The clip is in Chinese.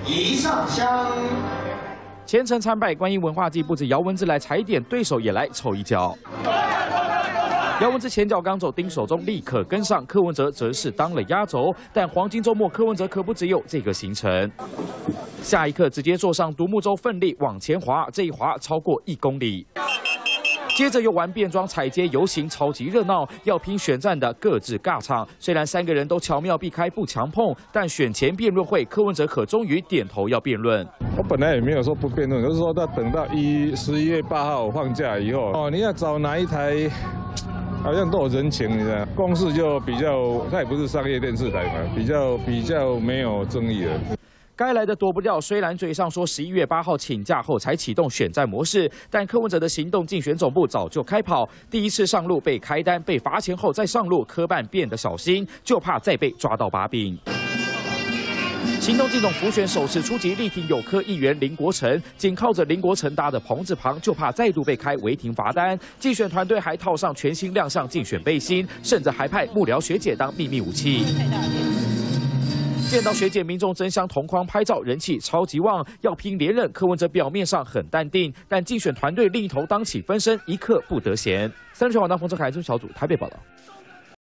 一上香。前程参拜观音文化祭，不止姚文智来踩点，对手也来凑一脚。姚文智前脚刚走，丁守中立刻跟上，柯文哲则是当了压轴。但黄金周末，柯文哲可不只有这个行程，下一刻直接坐上独木舟奋力往前滑，这一滑超过1公里。 接着又玩变装踩街游行，超级热闹，要拼选战的各自尬唱。虽然3个人都巧妙避开不强碰，但选前辩论会，柯文哲可终于点头要辩论。我本来也没有说不辩论，就是说要等到11月8号放假以后，你要找哪一台，好像都有人情，你知道，公视就比较，它也不是商业电视台嘛，比较没有争议的。 该来的躲不掉，虽然嘴上说11月8号请假后才启动选战模式，但柯文哲的行动竞选总部早就开跑。第一次上路被开单，被罚钱后再上路，科办变得小心，就怕再被抓到把柄。行动竞总辅选首次出击，力挺有柯议员林国成，紧靠着林国成搭的棚子旁，就怕再度被开违停罚单。竞选团队还套上全新亮相竞选背心，甚至还派幕僚学姐当秘密武器。 见到学姐，民众争相同框拍照，人气超级旺。要拼连任，柯文哲表面上很淡定，但竞选团队另一头当起分身，一刻不得闲。3立全网当冯哲凯、朱小组台北报道。